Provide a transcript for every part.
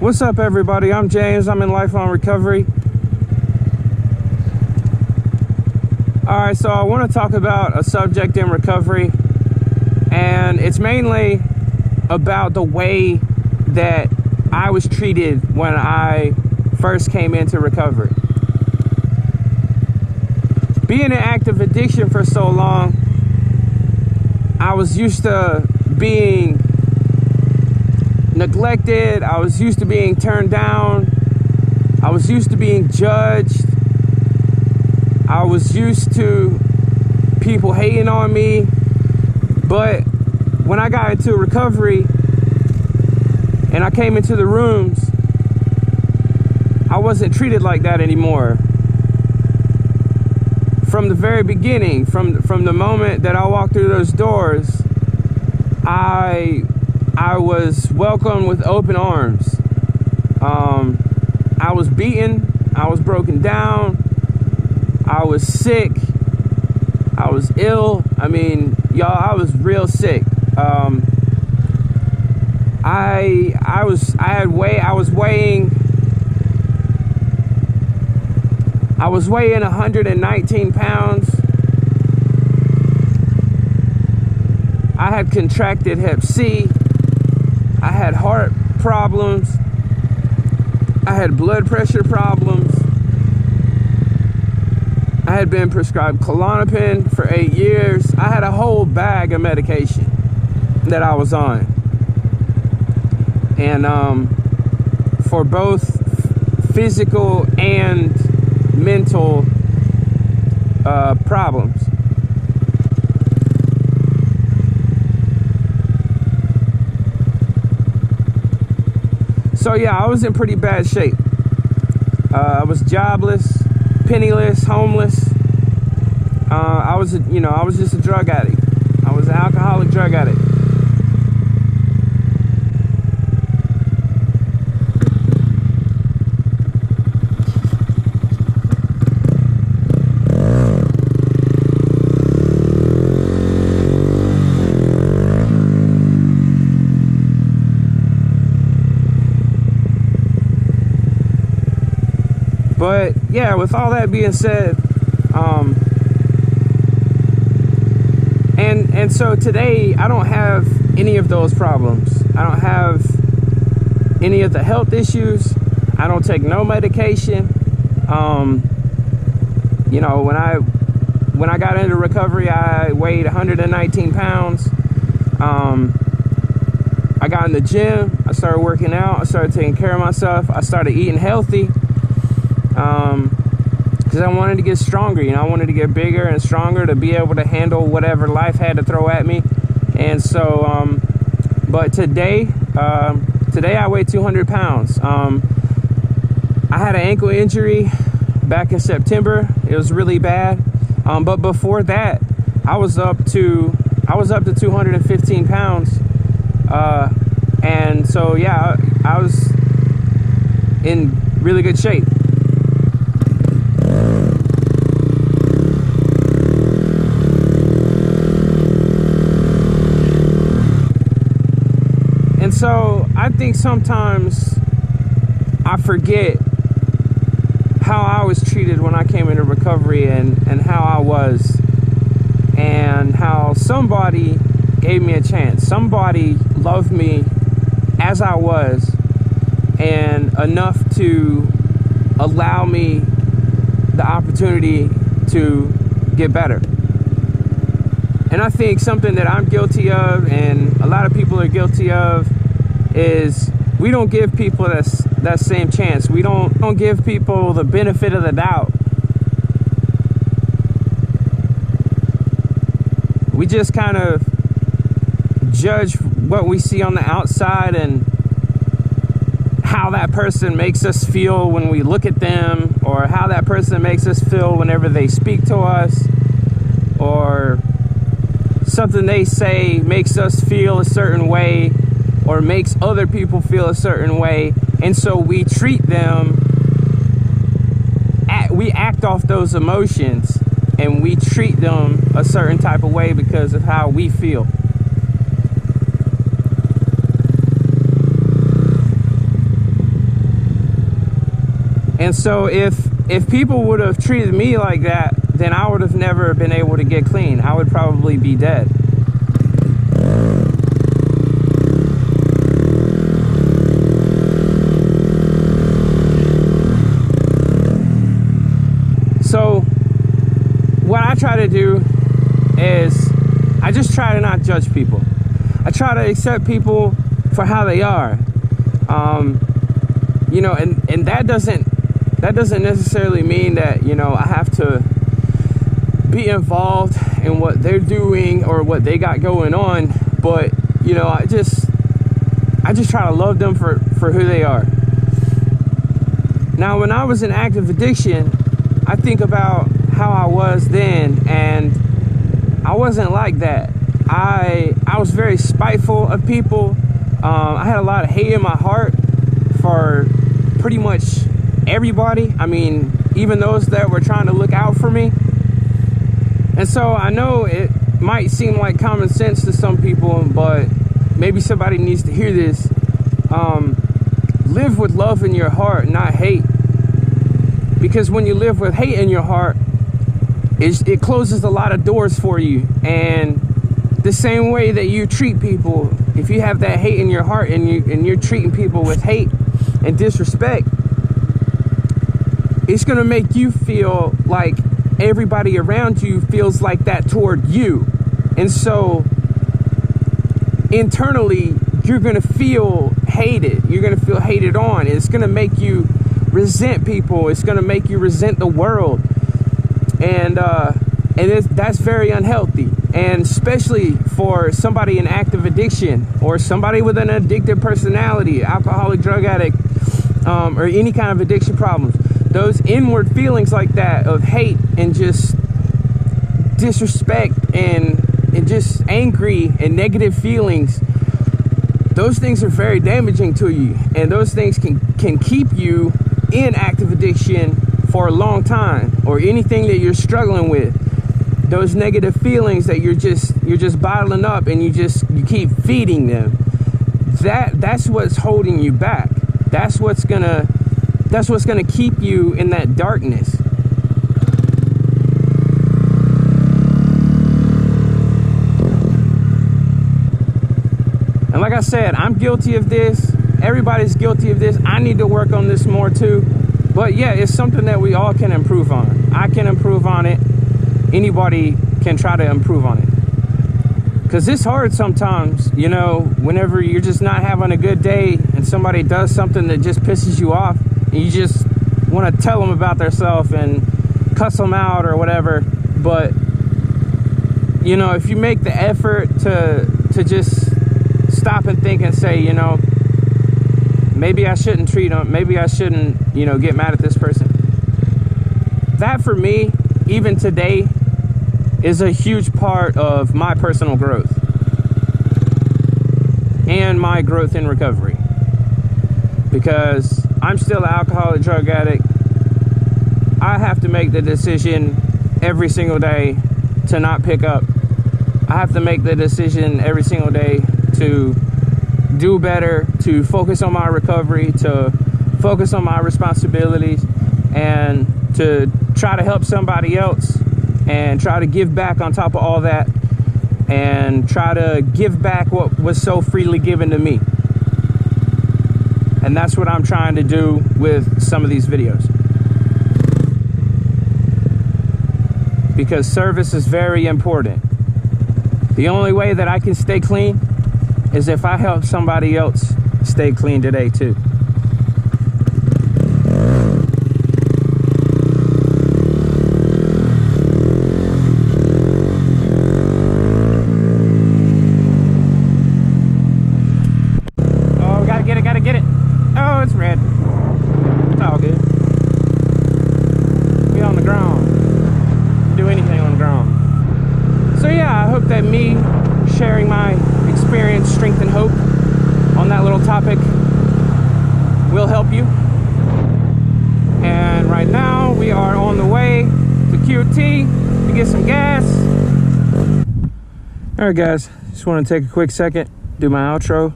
What's up, everybody? I'm James. I'm in lifelong recovery. All right, so I want to talk about a subject in recovery, and it's mainly about the way that I was treated when I first came into recovery. Being in active addiction for so long, I was used to being neglected. I was used to being turned down. I was used to being judged. I was used to people hating on me. But when I got into recovery and I came into the rooms, I wasn't treated like that anymore. From the very beginning, from the moment that I walked through those doors, I was welcomed with open arms. I was beaten. I was broken down. I was sick. I was ill. I mean, y'all, I was real sick. I was weighing 119 pounds. I had contracted Hep C. I had heart problems. I had blood pressure problems. I had been prescribed Klonopin for 8 years. I had a whole bag of medication that I was on. And for both physical and mental problems. So yeah, I was in pretty bad shape. I was jobless, penniless, homeless. I was just a drug addict. I was an alcoholic drug addict. But yeah, with all that being said, and so today I don't have any of those problems. I don't have any of the health issues. I don't take no medication. You know, when I got into recovery, I weighed 119 pounds. I got in the gym. I started working out. I started taking care of myself. I started eating healthy. Because I wanted to get stronger, you know, I wanted to get bigger and stronger to be able to handle whatever life had to throw at me. And so, but today I weigh 200 pounds. I had an ankle injury back in September. It was really bad. But before that, I was up to 215 pounds. And so, yeah, I was in really good shape. And so I think sometimes I forget how I was treated when I came into recovery and how I was, and how somebody gave me a chance. Somebody loved me as I was, and enough to allow me the opportunity to get better. And I think something that I'm guilty of, and a lot of people are guilty of, is we don't give people that same chance. We don't give people the benefit of the doubt. We just kind of judge what we see on the outside and how that person makes us feel when we look at them, or how that person makes us feel whenever they speak to us, or something they say makes us feel a certain way or makes other people feel a certain way. And so we treat them, we act off those emotions, and we treat them a certain type of way because of how we feel. And so if people would have treated me like that, then I would have never been able to get clean. I would probably be dead. So what I try to do is I just try to not judge people. I try to accept people for how they are. You know, and that doesn't necessarily mean that, you know, I have to be involved in what they're doing or what they got going on, but you know, I just try to love them for who they are. Now, when I was in active addiction, I think about how I was then, and I wasn't like that. I was very spiteful of people. I had a lot of hate in my heart for pretty much everybody. I mean, even those that were trying to look out for me. And so I know it might seem like common sense to some people, but maybe somebody needs to hear this. Live with love in your heart, not hate. Because when you live with hate in your heart, it closes a lot of doors for you. And the same way that you treat people, if you have that hate in your heart and you're treating people with hate and disrespect, it's gonna make you feel like everybody around you feels like that toward you. And so internally, you're gonna feel hated. You're gonna feel hated on. It's gonna make you resent people. It's gonna make you resent the world. And that's very unhealthy. And especially for somebody in active addiction or somebody with an addictive personality, alcoholic, drug addict, or any kind of addiction problems. Those inward feelings like that of hate and just disrespect and just angry and negative feelings, those things are very damaging to you. And those things can keep you in active addiction for a long time, or anything that you're struggling with. Those negative feelings that you're just bottling up and you keep feeding them. That's what's holding you back. That's what's gonna keep you in that darkness. And like I said, I'm guilty of this. Everybody's guilty of this. I need to work on this more too. But yeah, it's something that we all can improve on. I can improve on it. Anybody can try to improve on it. Because it's hard sometimes, you know, whenever you're just not having a good day and somebody does something that just pisses you off, and you just want to tell them about themselves and cuss them out or whatever. But, you know, if you make the effort to just stop and think and say, you know, maybe I shouldn't treat them, maybe I shouldn't, you know, get mad at this person. That for me, even today, is a huge part of my personal growth and my growth in recovery. Because I'm still an alcoholic, drug addict. I have to make the decision every single day to not pick up. I have to make the decision every single day to do better, to focus on my recovery, to focus on my responsibilities, and to try to help somebody else, and try to give back on top of all that, and try to give back what was so freely given to me. And that's what I'm trying to do with some of these videos. Because service is very important. The only way that I can stay clean is if I help somebody else stay clean today too. Gotta get it. Oh, it's red. It's all good. Be on the ground. Do anything on the ground. So yeah, I hope that me sharing my experience, strength, and hope on that little topic will help you. And right now we are on the way to QT to get some gas. All right, guys, just want to take a quick second, do my outro.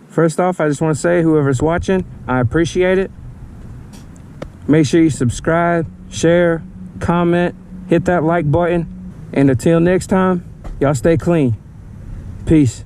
First off, I just want to say, whoever's watching, I appreciate it. Make sure you subscribe, share, comment, hit that like button. And until next time, y'all stay clean. Peace.